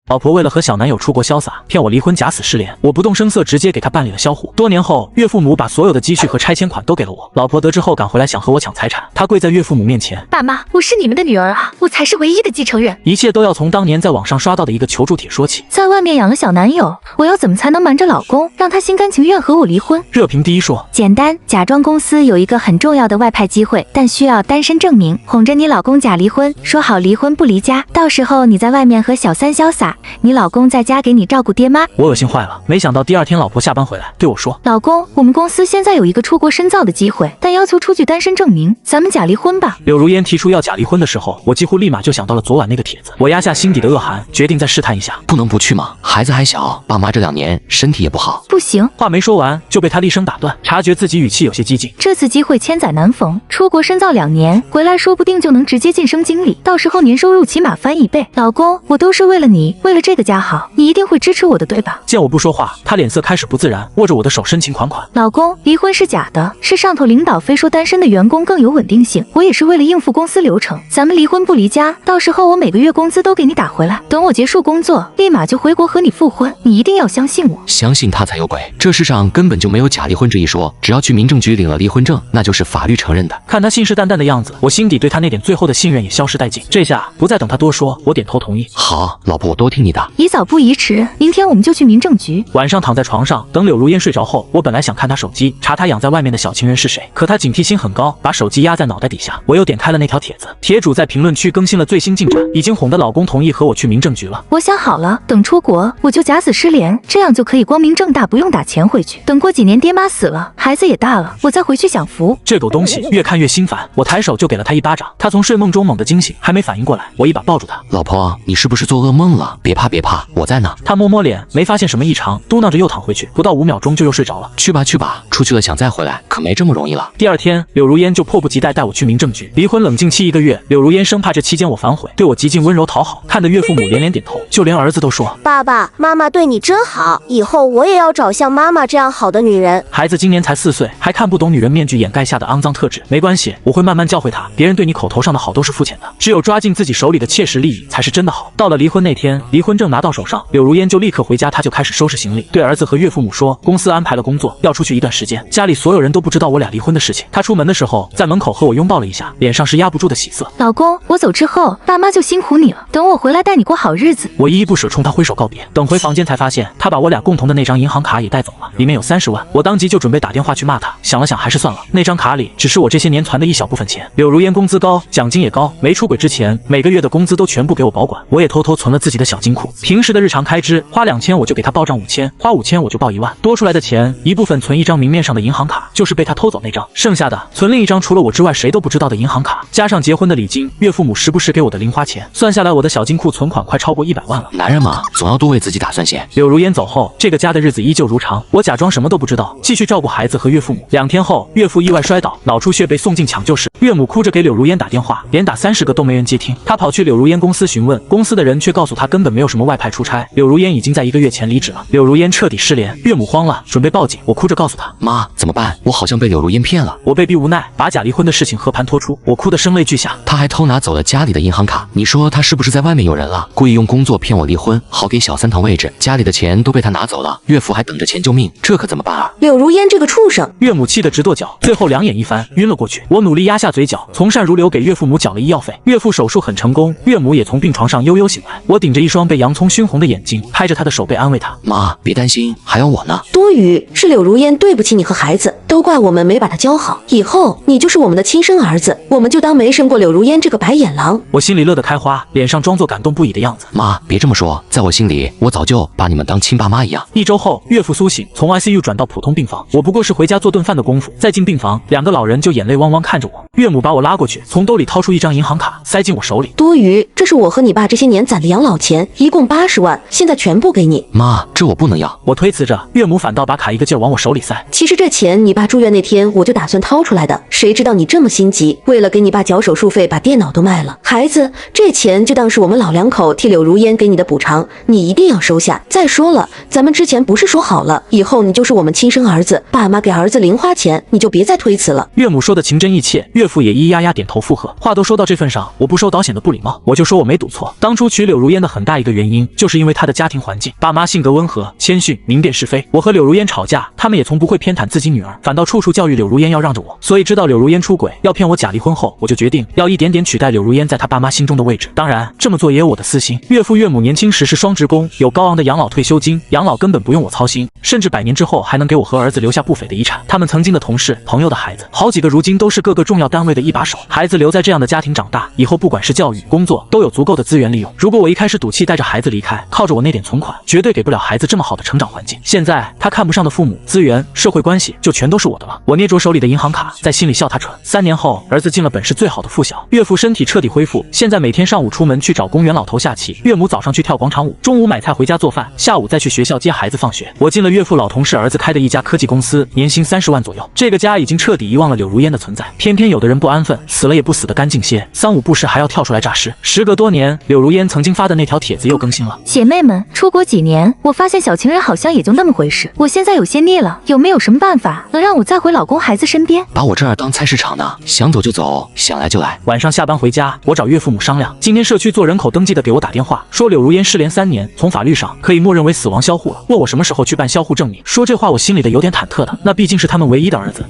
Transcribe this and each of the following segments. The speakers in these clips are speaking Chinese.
老婆为了和小男友出国潇洒，骗我离婚假死失联，我不动声色直接给她办理了销户。多年后，岳父母把所有的积蓄和拆迁款都给了我。老婆得知后赶回来想和我抢财产，她跪在岳父母面前：爸妈，我是你们的女儿啊，我才是唯一的继承人。一切都要从当年在网上刷到的一个求助帖说起。在外面养了小男友，我要怎么才能瞒着老公，让他心甘情愿和我离婚？热评第一说：简单，假装公司有一个很重要的外派机会，但需要单身证明，哄着你老公假离婚，说好离婚不离家，到时候你在外面和小三潇洒，你老公在家给你照顾爹妈。我恶心坏了，没想到第二天老婆下班回来对我说：老公，我们公司现在有一个出国深造的机会，但要求出具单身证明，咱们假离婚吧。柳如烟提出要假离婚的时候，我几乎立马就想到了昨晚那个帖子，我压下心底的恶寒，决定再试探一下。不能不去吗？孩子还小，爸妈这2年身体也不好。不行。话没说完就被他厉声打断，察觉自己语气有些激进。这次机会千载难逢，出国深造2年，回来说不定就能直接晋升经理，到时候年收入起码翻1倍。老公，我都是为了你，为了这个家好，你一定会支持我的，对吧？见我不说话，他脸色开始不自然，握着我的手深情款款。老公，离婚是假的，是上头领导非说单身的员工更有稳定性，我也是为了应付公司流程，咱们离婚不离家，到时候我每个月工资都给你打回来，等我结束工作，立马就回国和你复婚，你一定要相信我。相信他才有鬼，这世上根本就没有假离婚这一说，只要去民政局领了离婚证，那就是法律承认的。看他信誓旦旦的样子，我心底对他那点最后的信任也消失殆尽。这下不再等他多说，我点头同意。好，老婆，我都听你的。宜早不宜迟，明天我们就去民政局。晚上躺在床上等柳如烟睡着后，我本来想看她手机，查她养在外面的小情人是谁，可她警惕心很高，把手机压在脑袋底下。我又点开了那条帖子，帖主在评论区更新了最新进展，已经哄得老公同意和我去民政局了。我想好了，等出国我就假死失联，这样就可以光明正大不用打钱回去。等过几年爹妈死了，孩子也大了，我再回去享福。这狗东西越看越心烦，我抬手就给了他一巴掌。他从睡梦中猛地惊醒，还没反应过来，我一把抱住他。老婆，你是不是做噩梦了？别怕别怕，我在呢。他摸摸脸，没发现什么异常，嘟囔着又躺回去，不到5秒钟就又睡着了。去吧去吧，出去了想再回来可没这么容易了。第二天，柳如烟就迫不及待带我去民政局。离婚冷静期1个月，柳如烟生怕这期间我反悔，对我极尽温柔讨好，看得岳父母连连点头，就连儿子都说：爸爸妈妈对你真好，以后我也要找像妈妈这样好的女人。孩子今年才4岁，还看不懂女人面具掩盖下的肮脏特质。没关系，我会慢慢教会他，别人对你口头上的好都是肤浅的，只有抓进自己手里的切实利益才是真的好。到了离婚那天，离婚证拿到手上，柳如烟就立刻回家，她就开始收拾行李，对儿子和岳父母说，公司安排了工作，要出去一段时间，家里所有人都不知道我俩离婚的事情。她出门的时候，在门口和我拥抱了一下，脸上是压不住的喜色。老公，我走之后，爸妈就辛苦你了，等我回来带你过好日子。我依依不舍冲他挥手告别，等回房间才发现，他把我俩共同的那张银行卡也带走了，里面有30万。我当即就准备打电话去骂他，想了想还是算了，那张卡里只是我这些年存的一小部分钱。柳如烟工资高，奖金也高，没出轨之前，每个月的工资都全部给我保管，我也偷偷存了自己的小金库。平时的日常开支，花2000我就给他报账5000，花5000我就报1万，多出来的钱一部分存一张明面上的银行卡，就是被他偷走那张，剩下的存另一张除了我之外谁都不知道的银行卡，加上结婚的礼金，岳父母时不时给我的零花钱，算下来我的小金库存款快超过100万了。男人嘛，总要多为自己打算先。柳如烟走后，这个家的日子依旧如常，我假装什么都不知道，继续照顾孩子和岳父母。2天后，岳父意外摔倒，脑出血被送进抢救室，岳母哭着给柳如烟打电话，连打30个都没人接听。他跑去柳如烟公司询问，公司的人却告诉他根本没有什么外派出差，柳如烟已经在1个月前离职了。柳如烟彻底失联，岳母慌了，准备报警。我哭着告诉他，妈，怎么办？我好像被柳如烟骗了。我被逼无奈，把假离婚的事情和盘托出，我哭得声泪俱下。他还偷拿走了家里的银行卡，你说他是不是在外面有人了？故意用工作骗我离婚，好给小三腾位置，家里的钱都被他拿走了，岳父还等着钱救命，这可怎么办啊？柳如烟这个畜生！岳母气得直跺脚，最后两眼一翻，晕了过去。我努力压下嘴角，从善如流给岳父母缴了医药费。岳父手术很成功，岳母也从病床上悠悠醒来。我顶着一双被洋葱熏红的眼睛，拍着她的手背安慰她：妈，别担心，还有我呢。多余，是柳如烟对不起你和孩子，都怪我们没把他教好，以后你就是我们的亲生儿子，我们就当没生过柳如烟这个白眼狼。我心里乐得开花，脸上装作感动不已的样子。妈，别这么说，在我心里，我早就把你们当亲爸妈一样。1周后，岳父苏醒，从 ICU 转到普通病房。我不过是回家做顿饭的功夫，再进病房，2个老人就眼泪汪汪看着我。岳母把我拉过去，从兜里掏出一张银行卡，塞进我手里。多余，这是我和你爸这些年攒的养老钱，一共80万，现在全部给你。妈，这我不能要。我推辞着，岳母反倒把卡一个劲儿往我手里塞。其实这钱你爸住院那天我就打算掏出来的，谁知道你这么心急，为了给你爸缴手术费，把电脑都卖了。孩子，这钱就当是我们老两口替柳如烟给你的补偿，你一定要收下。再说了，咱们之前不是说好了，以后你就是我们亲生儿子，爸妈给儿子零花钱，你就别再推辞了。岳母说的情真意切，岳父也咿咿呀呀点头附和。话都说到这份上，我不收倒显得不礼貌，我就说我没赌错。当初娶柳如烟的很大一个原因，就是因为她的家庭环境，爸妈性格温和、谦逊、明辨是非。我和柳如烟吵架，他们也从不会偏袒自己女儿，反倒处处教育柳如烟要让着我。所以知道柳如烟出轨要骗我假离婚后，我就决定要一点点取代柳如烟在她爸妈心中的位置。当然，这么做也有我的私心。岳父岳母年轻时是双职工，有高昂的养老退休金，养老根本不用我操心，甚至100年之后还能给我和儿子留下不菲的遗产。他们曾经的同事、朋友的孩子，好几个如今都是各个重要单位的一把手。孩子留在这样的家庭长大，以后不管是教育、工作，都有足够的资源利用。如果我一开始赌气带着孩子离开，靠着我那点存款，绝对给不了孩子这么好的成长环境。现在他看不上的父母、资源、社会关系，就全都是我的了。我捏着手里的银行卡，在心里笑他蠢。3年后，儿子进了本市最好的附小，岳父身体彻底恢复，现在每天上午出门去找公园老头下棋，岳母早上去跳广场舞，中午买菜回家做饭，下午再去学校接孩子放学。我进了岳父老同事儿子开的一家科技公司，年薪30万左右。这个家已经彻底遗忘了柳如烟的存在，偏偏有的人不安分，死了也不死得干净些，3、5不时还要跳出来诈尸。时隔多年，柳如烟曾经发的那条帖子又更新了。姐妹们，出国几年，我发现小情人好像也就那么回事。我现在有些腻了，有没有什么办法能让我再回老公孩子身边？把我这儿当菜市场呢，想走就走，想来就来。晚上下班回家，我找岳父母商量，今天社区做人口登记的给我打电话，说柳如烟失联3年，从法律上可以默认为死亡销户了，问我什么时候去办销户证明。说这话我心里的有点忐忑的，那毕竟是他们唯一的儿子，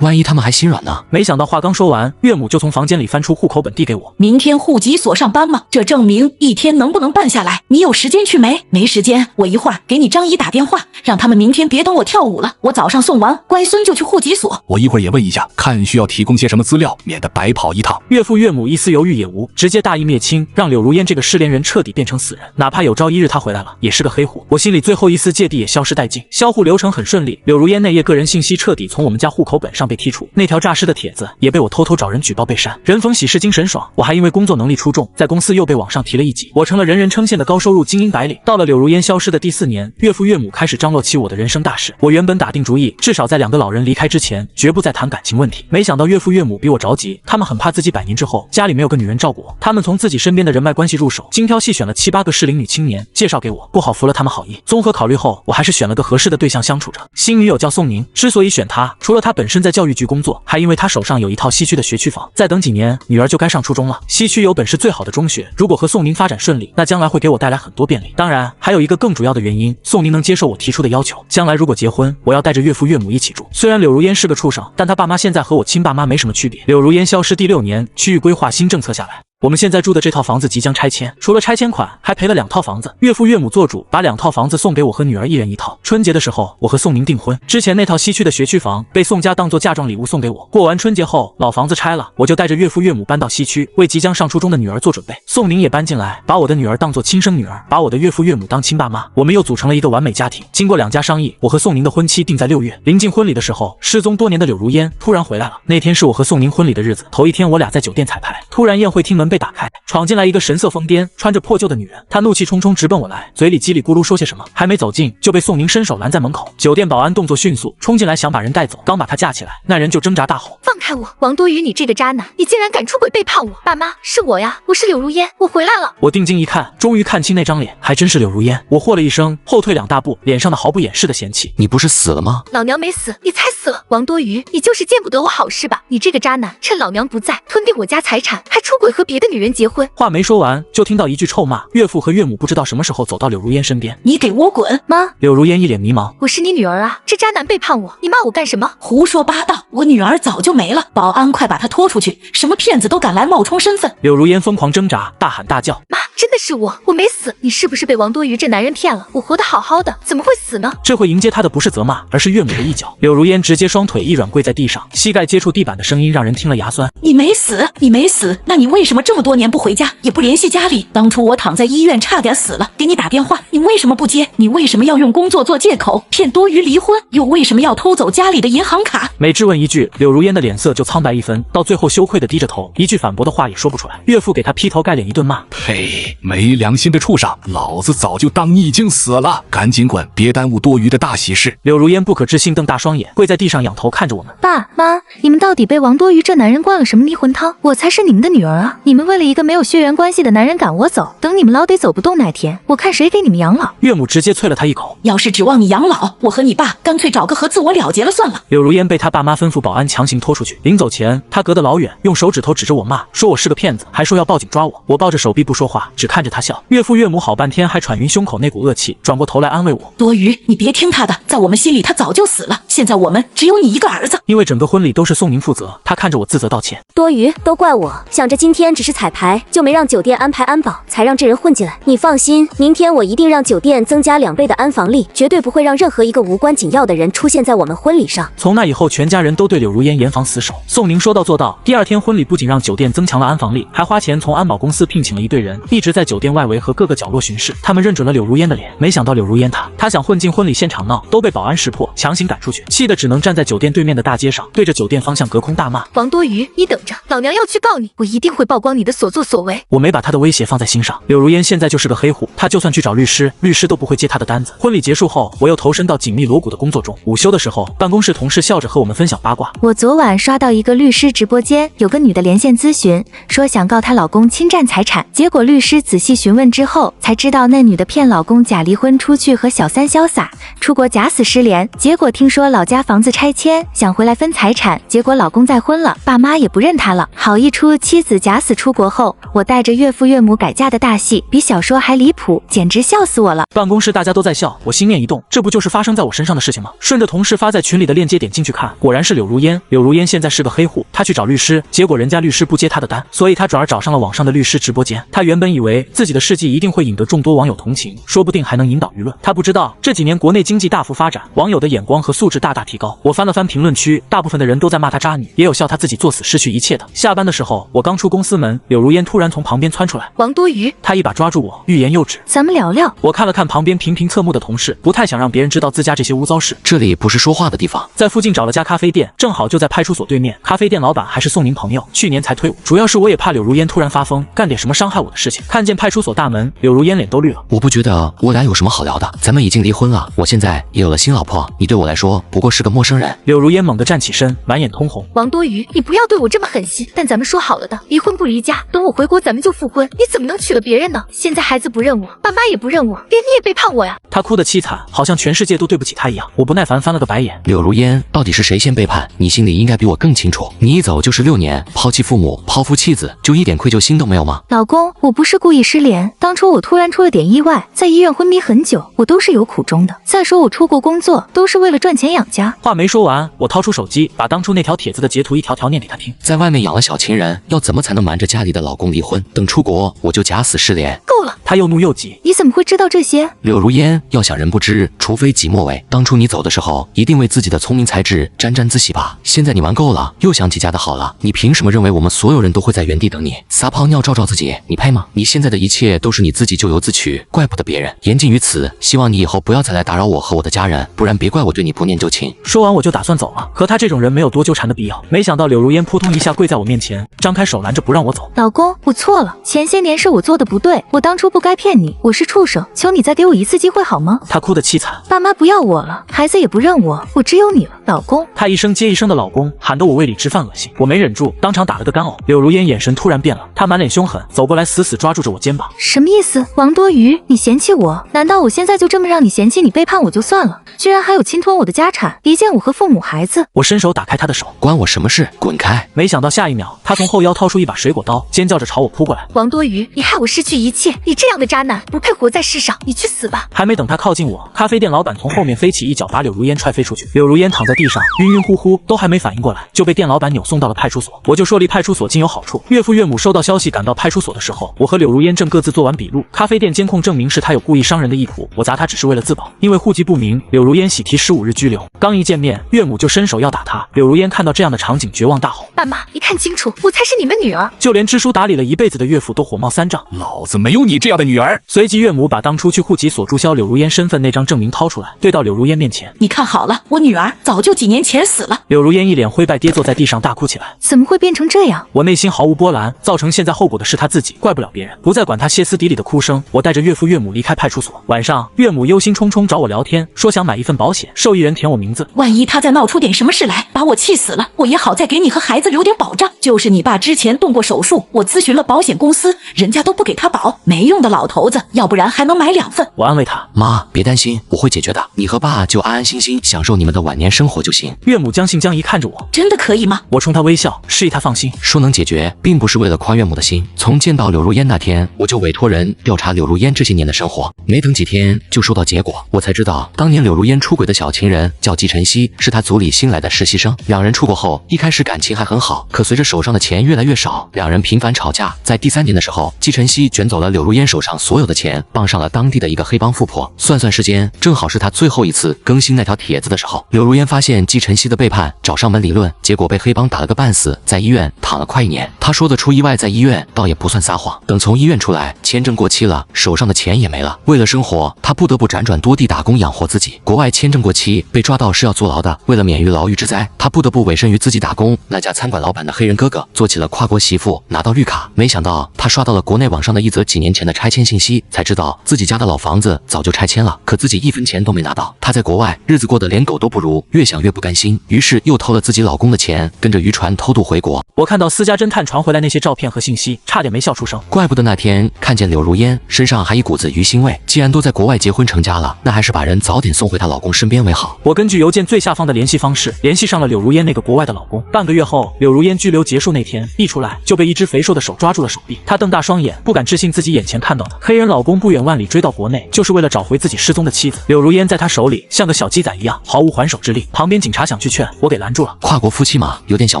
万一他们还心软呢？没想到话刚说完，岳母就从房间里翻出户口本递给我。明天户籍所上班吗？这证明1天能不能办下来？你有时间去没？没时间，我一会儿给你张姨打电话，让他们明天别等我跳舞了，我早上送完，乖孙就去户籍所。我一会儿也问一下，看需要提供些什么资料，免得白跑一趟。岳父岳母一丝犹豫也无，直接大义灭亲，让柳如烟这个失联人彻底变成死人。哪怕有朝一日他回来了，也是个黑户。我心里最后一丝芥蒂也消失殆尽。销户流程很顺利，柳如烟那页个人信息彻底从我们家户口本上被剔除，那条诈尸的帖子也被我偷偷找人举报被删。人逢喜事精神爽，我还因为工作能力出众，在公司又被往上提了1级，我成了人人称羡的高收入精英白领。到了柳如烟消失的第4年，岳父岳母开始张罗起我的人生大事。我原本打定主意，至少在2个老人离开之前，绝不再谈感情问题。没想到岳父岳母比我着急，他们很怕自己100年之后家里没有个女人照顾我，他们从自己身边的人脉关系入手，精挑细选了7、8个适龄女青年介绍给我，不好服了他们好意。综合考虑后，我还是选了个合适的对象相处着。新女友叫宋宁，之所以选她，除了她本身在教育局工作，还因为她手上有一套西区的学区房，再等几年，女儿就该上初中了。西区有本市最好的中学，如果和宋宁发展顺利，那将来会给我带来很多便利。当然，还有一个更主要的原因，宋宁能接受我提出的要求。将来如果结婚，我要带着岳父岳母一起住。虽然柳如烟是个畜生，但她爸妈现在和我亲爸妈没什么区别。柳如烟消失第6年，区域规划新政策下来，我们现在住的这套房子即将拆迁，除了拆迁款，还赔了2套房子。岳父岳母做主，把2套房子送给我和女儿一人1套。春节的时候，我和宋宁订婚，之前那套西区的学区房被宋家当做嫁妆礼物送给我。过完春节后，老房子拆了，我就带着岳父岳母搬到西区，为即将上初中的女儿做准备。宋宁也搬进来，把我的女儿当做亲生女儿，把我的岳父岳母当亲爸妈。我们又组成了一个完美家庭。经过2家商议，我和宋宁的婚期定在6月。临近婚礼的时候，失踪多年的柳如烟突然回来了。那天是我和宋宁婚礼的日子，头一天我俩在酒店彩排，突然宴会厅门被打开，闯进来一个神色疯癫、穿着破旧的女人，她怒气冲冲直奔我来，嘴里叽里咕噜说些什么，还没走近就被宋宁伸手拦在门口。酒店保安动作迅速，冲进来想把人带走，刚把她架起来，那人就挣扎大吼：“放开我！王多余，你这个渣男，你竟然敢出轨背叛我！爸妈，是我呀，我是柳如烟，我回来了。”我定睛一看，终于看清那张脸，还真是柳如烟。我嚯了一声，后退2大步，脸上的毫不掩饰的嫌弃：“你不是死了吗？老娘没死，你才死了！王多余，你就是见不得我好是吧？你这个渣男，趁老娘不在，吞并我家财产，还出轨和别的女人结婚。”话没说完，就听到一句臭骂。岳父和岳母不知道什么时候走到柳如烟身边：“你给我滚！”妈，柳如烟一脸迷茫：“我是你女儿啊，这渣男背叛我，你骂我干什么？”胡说八道！我女儿早就没了，保安快把她拖出去！什么骗子都敢来冒充身份！柳如烟疯狂挣扎，大喊大叫：“妈，真的是我没死！你是不是被王多余这男人骗了？我活得好好的，怎么会死呢？”这回迎接他的不是责骂，而是岳母的一脚。柳如烟直接双腿一软跪在地上，膝盖接触地板的声音让人听了牙酸：“你没死，你没死，那你为什么这么多年不回家，也不联系家里？当初我躺在医院差点死了，给你打电话，你为什么不接？你为什么要用工作做借口骗多余离婚？又为什么要偷走家里的银行卡？”每质问一句，柳如烟的脸色就苍白1分，到最后羞愧的低着头，一句反驳的话也说不出来。岳父给他劈头盖脸一顿骂：“呸！没良心的畜生！老子早就当你已经死了，赶紧滚，别耽误多余的大喜事！”柳如烟不可置信，瞪大双眼，跪在地上仰头看着我们：“爸妈，你们到底被王多余这男人灌了什么迷魂汤？我才是你们的女儿啊！你你们为了一个没有血缘关系的男人赶我走，等你们老得走不动那天，我看谁给你们养老。岳母直接啐了他一口。要是指望你养老，我和你爸干脆找个河自我了结了算了。柳如烟被他爸妈吩咐保安强行拖出去，临走前，他隔得老远，用手指头指着我骂，说我是个骗子，还说要报警抓我。我抱着手臂不说话，只看着他笑。岳父岳母好半天还喘匀胸口那股恶气，转过头来安慰我：多余，你别听他的，在我们心里他早就死了，现在我们只有你一个儿子。因为整个婚礼都是宋宁负责，他看着我自责道歉。多余，都怪我，想着今天只是彩排，就没让酒店安排安保，才让这人混进来。你放心，明天我一定让酒店增加2倍的安防力，绝对不会让任何一个无关紧要的人出现在我们婚礼上。从那以后，全家人都对柳如烟严防死守。宋宁说到做到，第二天婚礼不仅让酒店增强了安防力，还花钱从安保公司聘请了一队人，一直在酒店外围和各个角落巡视。他们认准了柳如烟的脸，没想到柳如烟她想混进婚礼现场闹，都被保安识破，强行赶出去，气得只能站在酒店对面的大街上，对着酒店方向隔空大骂：王多余，你等着，老娘要去告你，我一定会曝光你的所作所为。我没把他的威胁放在心上，柳如烟现在就是个黑户，他就算去找律师，律师都不会接他的单子。婚礼结束后，我又投身到紧密锣鼓的工作中。午休的时候，办公室同事笑着和我们分享八卦。我昨晚刷到一个律师直播间，有个女的连线咨询，说想告她老公侵占财产，结果律师仔细询问之后，才知道那女的骗老公假离婚出去和小三潇洒，出国假死失联，结果听说老家房子拆迁，想回来分财产，结果老公再婚了，爸妈也不认他了。好一出妻子假死出国后，我带着岳父岳母改嫁的大戏，比小说还离谱，简直笑死我了。办公室大家都在笑，我心念一动，这不就是发生在我身上的事情吗？顺着同事发在群里的链接点进去看，果然是柳如烟。柳如烟现在是个黑户，她去找律师，结果人家律师不接她的单，所以她转而找上了网上的律师直播间。她原本以为自己的事迹一定会引得众多网友同情，说不定还能引导舆论。她不知道这几年国内经济大幅发展，网友的眼光和素质大大提高。我翻了翻评论区，大部分的人都在骂她渣女，也有笑她自己作死失去一切的。下班的时候，我刚出公司门，柳如烟突然从旁边窜出来，王多余，她一把抓住我，欲言又止，咱们聊聊。我看了看旁边频频侧目的同事，不太想让别人知道自家这些污糟事。这里不是说话的地方。在附近找了家咖啡店，正好就在派出所对面。咖啡店老板还是宋宁朋友，去年才退伍。主要是我也怕柳如烟突然发疯，干点什么伤害我的事情。看见派出所大门，柳如烟脸都绿了。我不觉得我俩有什么好聊的，咱们已经离婚了，我现在也有了新老婆，你对我来说不过是个陌生人。柳如烟猛地站起身，满眼通红。王多余，你不要对我这么狠心，但咱们说好了的，离婚不离家，等我回国咱们就复婚，你怎么能娶了别人呢？现在孩子不认我，爸妈也不认我，连你也背叛我呀！他哭得凄惨，好像全世界都对不起他一样。我不耐烦翻了个白眼。柳如烟，到底是谁先背叛？你心里应该比我更清楚。你一走就是6年，抛弃父母，抛夫弃子，就一点愧疚心都没有吗？老公，我不是故意失联，当初我突然出了点意外，在医院昏迷很久，我都是有苦衷的。再说我出国工作都是为了赚钱养家。话没说完，我掏出手机，把当初那条帖子的截图一条条念给他听。在外面养了小情人，要怎么才能瞒着家里的老公离婚？等出国我就假死失联。够了！他又怒又急。你怎么会知道这些？柳如烟，要想人不知，除非己莫为。当初你走的时候，一定为自己的聪明才智沾沾自喜吧？现在你玩够了，又想起家的好了，你凭什么认为我们所有人都会在原地等你？撒泡尿照照自己，你配吗？你现在的一切都是你自己咎由自取，怪不得别人。言尽于此，希望你以后不要再来打扰我和我的家人，不然别怪我对你不念旧情。说完我就打算走了，和他这种人没有多纠缠的必要。没想到柳如烟扑通一下跪在我面前，张开手拦着不让我走。老公，我错了，前些年是我做的不对，我当初不该骗你，我是畜生，求你再给我一次机会好吗？他哭得凄惨。爸妈不要我了，孩子也不认我，我只有你了，老公。他一声接一声的老公，喊得我胃里直犯恶心。我没忍住，当场打了个干呕。柳如烟眼神突然变了，她满脸凶狠，走过来死死抓住着我肩膀。什么意思？王多余，你嫌弃我？难道我现在就这么让你嫌弃你背叛我就算了？居然还有侵吞我的家产，离间我和父母孩子？我伸手打开他的手，关我什么事？滚开！没想到下一秒，他从后腰掏出一把水果刀，尖叫着朝我扑过来。王多余，你害我失去一切，你这样的渣男不配活在世上，你去死吧！还没等他靠近我，咖啡店老板从后面飞起一脚把柳如烟踹飞出去。柳如烟躺在地上晕晕乎乎，都还没反应过来，就被店老板扭送到了派出所。我就说离派出所近有好处。岳父岳母收到消息赶到派出所的时候，我和柳如烟正各自做完笔录。咖啡店监控证明是他有故意伤人的意图，我砸他只是为了自保，因为户籍不明，柳如烟喜提15日拘留。刚一见面，岳母就伸手要打他。柳如烟看到这样的场景，绝望大吼：爸妈，你看清楚，我才是你们女儿！就连知书达理了一辈子的岳父都火冒三丈，老子没有你这样的女儿！随即岳母把当初去户籍所注销柳如烟身份那张证明掏出来，对到柳如烟面前：你看好了，我女儿早就几年前死了。柳如烟一脸灰败，跌坐在地上大哭起来。怎么会变成这样？我内心毫无波澜，造成现在后果的是他自己，怪不了别人。不再管他歇斯底里的哭声，我带着岳父岳母离开派出所。晚上，岳母忧心忡忡找我聊天，说想买一份保险，受益人填我我名字。万一他再闹出点什么事来，把我气死了，我也好再给你和孩子留点保障。就是你爸之前动过手术，我咨询了保险公司，人家都不给他保，没用的老头子，要不然还能买2份。我安慰他，妈，别担心，我会解决的。你和爸就安安心心享受你们的晚年生活就行。岳母将信将疑看着我，真的可以吗？我冲他微笑，示意他放心。说能解决，并不是为了夸岳母的心。从见到柳如烟那天，我就委托人调查柳如烟这些年的生活，没等几天就收到结果，我才知道当年柳如烟出轨的小情人叫季晨曦，是他组里新来的实习生。两人出国后，一开始感情还很好，可随着手上的钱越来越少，两人频繁吵架。在第3年的时候，季晨曦卷走了柳如烟手上所有的钱，傍上了当地的一个黑帮富婆。算算时间，正好是他最后一次更新那条帖子的时候。柳如烟发现季晨曦的背叛，找上门理论，结果被黑帮打了个半死，在医院躺了快1年。他说的出意外在医院，倒也不算撒谎。等从医院出来，签证过期了，手上的钱也没了。为了生活，他不得不辗转多地打工养活自己。国外签证过期，被抓到是要坐牢的。为了免于牢狱之灾，他不得不委身于自己打工那家餐馆老板的黑人哥哥，做起了跨国媳妇，拿到绿卡。没想到他刷到了国内网上的一则几年前的拆迁信息，才知道自己家的老房子早就拆迁了，可自己1分钱都没拿到。他在国外日子过得连狗都不如，越想越不甘心，于是又偷了自己老公的钱，跟着渔船偷渡回国。我看到私家侦探传回来那些照片和信息，差点没笑出声。怪不得那天看见柳如烟身上还一股子鱼腥味，既然都在国外结婚成家了，那还是把人早点送回她老公身边为好。我根据邮件最下方的联系方式联系上了柳如烟那个国外的老公。半个月后，柳如烟拘留结束那天一出来，就被一只肥硕的手抓住了手臂。她瞪大双眼，不敢置信自己眼前看到的。黑人老公不远万里追到国内，就是为了找回自己失踪的妻子。柳如烟在他手里像个小鸡仔一样，毫无还手之力。旁边警察想去劝，我给拦住了。跨国夫妻嘛，有点小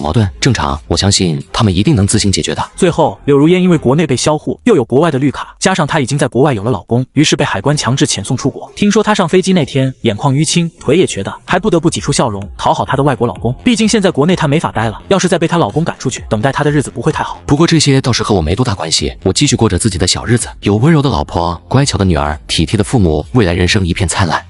矛盾，正常，我相信他们一定能自行解决的。最后，柳如烟因为国内被销户，又有国外的绿卡，加上她已经在国外有了老公，于是被海关强制遣送出国。听说她上飞机那天眼眶淤青，腿也瘸的，还不得不挤出笑容讨好她的外国老公。毕竟现在国内她没法待了，要是再被她老公赶出去，等待她的日子不会太好。不过这些倒是和我没多大关系，我继续过着自己的小日子，有温柔的老婆，乖巧的女儿，体贴的父母，未来人生一片灿烂。